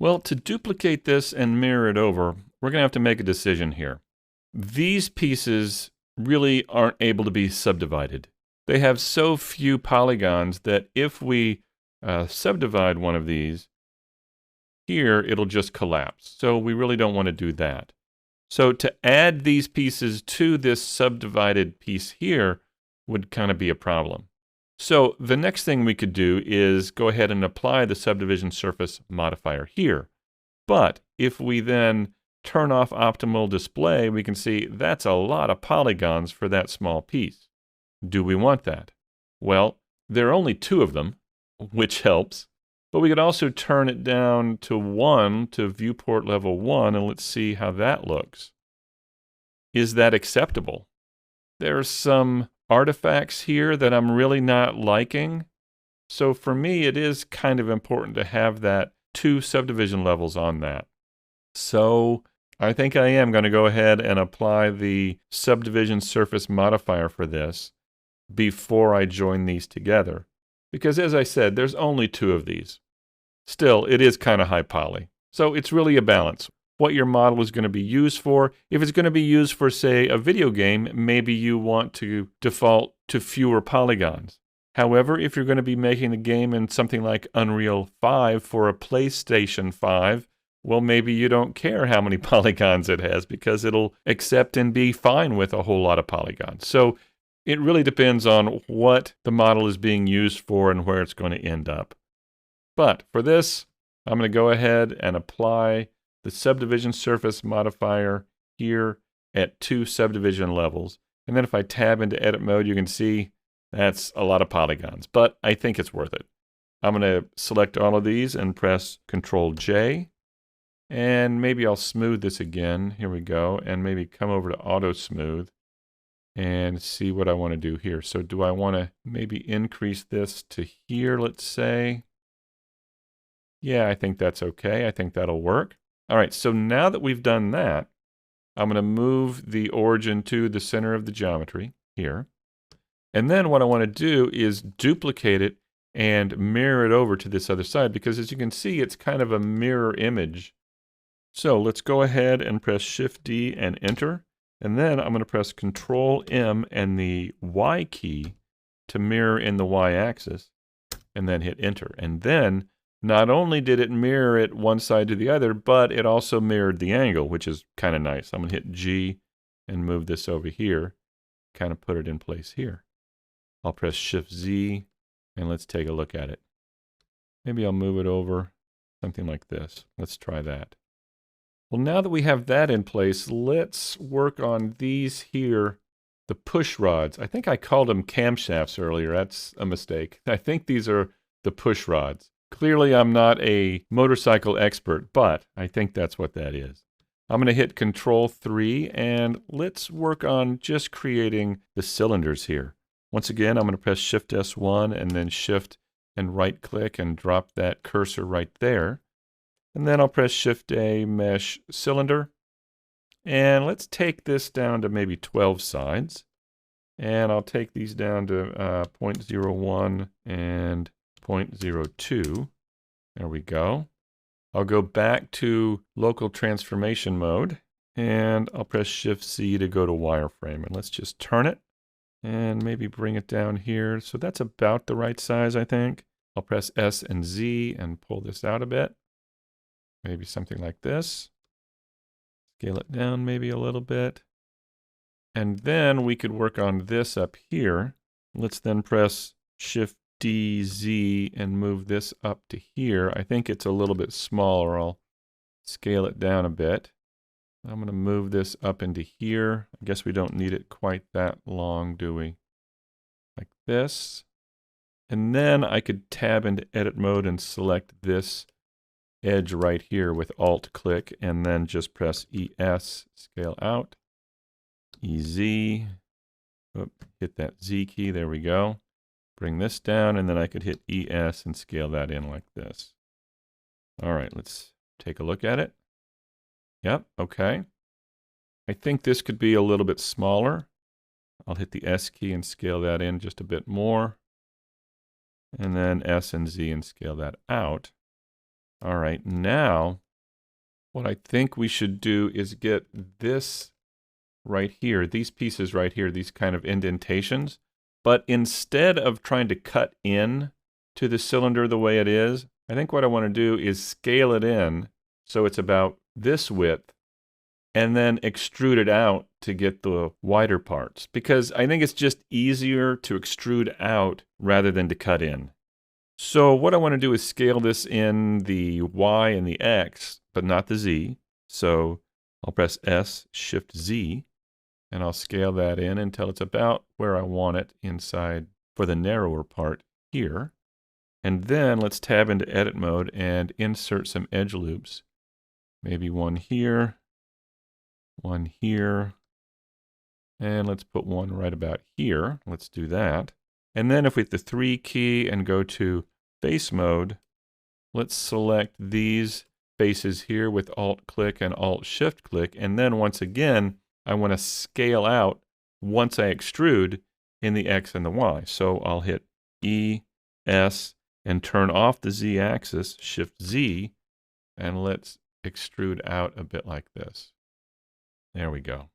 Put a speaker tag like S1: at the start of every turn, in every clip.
S1: Well, to duplicate this and mirror it over, we're going to have to make a decision here. These pieces really aren't able to be subdivided. They have so few polygons that if we subdivide one of these, here it'll just collapse. So we really don't want to do that. So to add these pieces to this subdivided piece here would kind of be a problem. So the next thing we could do is go ahead and apply the subdivision surface modifier here. But if we then turn off optimal display, we can see that's a lot of polygons for that small piece. Do we want that? Well, there are only 2 of them, which helps. But we could also turn it down to 1, to viewport level 1, and let's see how that looks. Is that acceptable? There are some artifacts here that I'm really not liking. So for me, it is kind of important to have that 2 subdivision levels on that. So I think I am going to go ahead and apply the subdivision surface modifier for this before I join these together. Because as I said, there's only 2 of these. Still, it is kind of high poly. So it's really a balance. What your model is going to be used for. If it's going to be used for, say, a video game, maybe you want to default to fewer polygons. However, if you're going to be making the game in something like Unreal 5 for a PlayStation 5, well, maybe you don't care how many polygons it has because it'll accept and be fine with a whole lot of polygons. So it really depends on what the model is being used for and where it's going to end up. But for this, I'm going to go ahead and apply the subdivision surface modifier here at 2 subdivision levels. And then if I tab into edit mode, you can see that's a lot of polygons, but I think it's worth it. I'm going to select all of these and press Control J. And maybe I'll smooth this again. Here we go. And maybe come over to Auto Smooth and see what I want to do here. So do I want to maybe increase this to here, let's say? Yeah, I think that's okay. I think that'll work. All right, so now that we've done that, I'm going to move the origin to the center of the geometry here. And then what I want to do is duplicate it and mirror it over to this other side, because as you can see, it's kind of a mirror image. So let's go ahead and press Shift D and Enter. And then I'm going to press Control M and the Y key to mirror in the Y axis, and then hit Enter. And then not only did it mirror it one side to the other, but it also mirrored the angle, which is kind of nice. I'm going to hit G and move this over here, kind of put it in place here. I'll press Shift Z and let's take a look at it. Maybe I'll move it over something like this. Let's try that. Well, now that we have that in place, let's work on these here, the push rods. I think I called them camshafts earlier. That's a mistake. I think these are the push rods. Clearly, I'm not a motorcycle expert, but I think that's what that is. I'm going to hit Control 3, and let's work on just creating the cylinders here. Once again, I'm going to press Shift S1 and then Shift and right-click and drop that cursor right there. And then I'll press Shift A, Mesh Cylinder. And let's take this down to maybe 12 sides. And I'll take these down to 0.01 and 0.02. There we go. I'll go back to local transformation mode. And I'll press Shift C to go to wireframe. And let's just turn it. And maybe bring it down here. So that's about the right size, I think. I'll press S and Z and pull this out a bit. Maybe something like this. Scale it down maybe a little bit. And then we could work on this up here. Let's then press Shift D, Z and move this up to here. I think it's a little bit smaller. I'll scale it down a bit. I'm going to move this up into here. I guess we don't need it quite that long, do we? Like this. And then I could tab into edit mode and select this edge right here with Alt click and then just press ES, scale out, EZ, hit that Z key, there we go. Bring this down and then I could hit ES and scale that in like this. All right, let's take a look at it. Yep, okay. I think this could be a little bit smaller. I'll hit the S key and scale that in just a bit more. And then S and Z and scale that out. All right, now what I think we should do is get this right here, these pieces right here, these kind of indentations. But instead of trying to cut in to the cylinder the way it is, I think what I want to do is scale it in so it's about this width and then extrude it out to get the wider parts. Because I think it's just easier to extrude out rather than to cut in. So what I want to do is scale this in the Y and the X, but not the Z. So I'll press S, Shift Z, and I'll scale that in until it's about where I want it inside for the narrower part here. And then let's tab into edit mode and insert some edge loops. Maybe one here, and let's put one right about here. Let's do that. And then if we hit the 3 key and go to face mode, let's select these faces here with Alt-click and Alt-Shift-click. And then once again, I want to scale out once I extrude in the X and the Y. So I'll hit E, S, and turn off the Z axis, Shift Z, and let's extrude out a bit like this. There we go.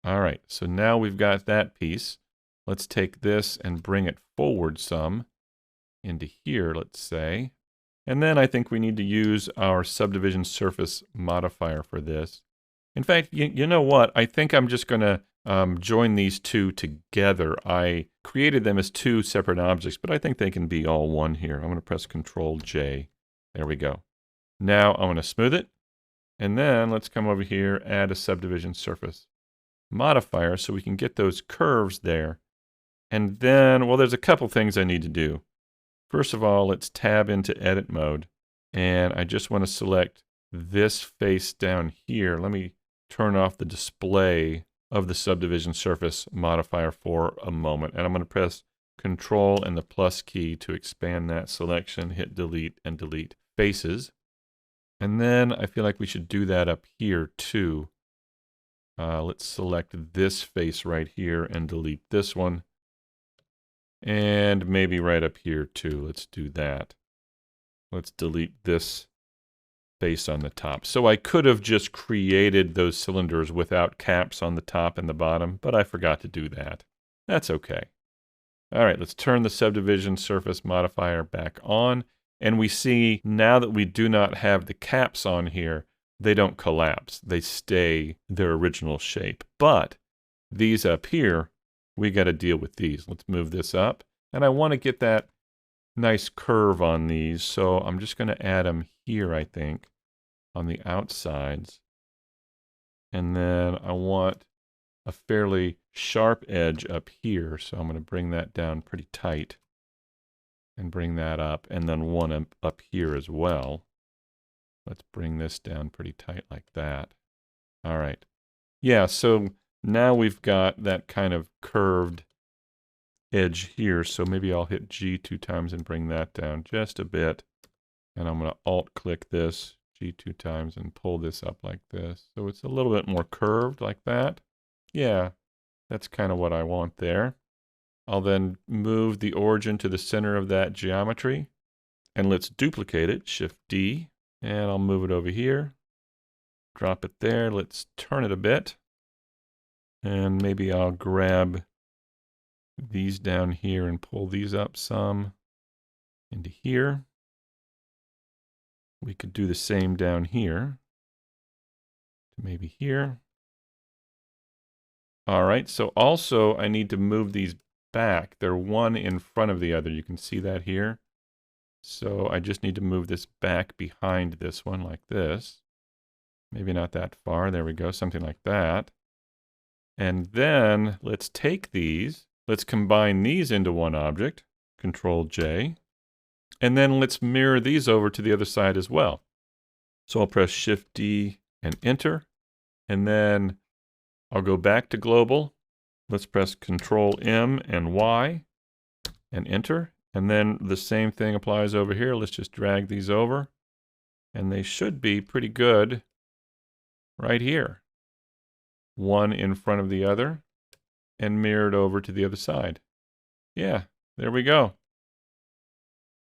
S1: All right, so now we've got that piece. Let's take this and bring it forward some into here, let's say. And then I think we need to use our subdivision surface modifier for this. In fact, you know what? I think I'm just going to join these two together. I created them as two separate objects, but I think they can be all one here. I'm going to press Control J. There we go. Now I want to smooth it. And then let's come over here, add a subdivision surface modifier so we can get those curves there. And then, well, there's a couple things I need to do. First of all, let's tab into edit mode. And I just want to select this face down here. Let me turn off the display of the subdivision surface modifier for a moment. And I'm going to press Control and the plus key to expand that selection, hit delete and delete faces. And then I feel like we should do that up here too. Let's select this face right here and delete this one. And maybe right up here too. Let's do that. Let's delete this face on the top. So I could have just created those cylinders without caps on the top and the bottom, but I forgot to do that. That's okay. All right, let's turn the subdivision surface modifier back on. And we see now that we do not have the caps on here, they don't collapse. They stay their original shape. But these up here, we got to deal with these. Let's move this up. And I want to get that nice curve on these. So I'm just going to add them here, I think, on the outsides. And then I want a fairly sharp edge up here. So I'm going to bring that down pretty tight. And bring that up, and then one up here as well. Let's bring this down pretty tight like that. All right. Yeah, so now we've got that kind of curved edge here, so maybe I'll hit G 2 times and bring that down just a bit. And I'm going to Alt-click this, G 2 times, and pull this up like this. So it's a little bit more curved like that. Yeah, that's kind of what I want there. I'll then move the origin to the center of that geometry. And let's duplicate it, Shift D. And I'll move it over here. Drop it there. Let's turn it a bit. And maybe I'll grab these down here and pull these up some into here. We could do the same down here. Maybe here. All right, so also I need to move these back. They're one in front of the other. You can see that here. So I just need to move this back behind this one like this. Maybe not that far. There we go, something like that. And then let's take these. Let's combine these into one object. Control J. And then let's mirror these over to the other side as well. So I'll press Shift D and Enter. And then I'll go back to global. Let's press Control M and Y and Enter. And then the same thing applies over here. Let's just drag these over. And they should be pretty good right here. One in front of the other and mirrored over to the other side. Yeah, there we go.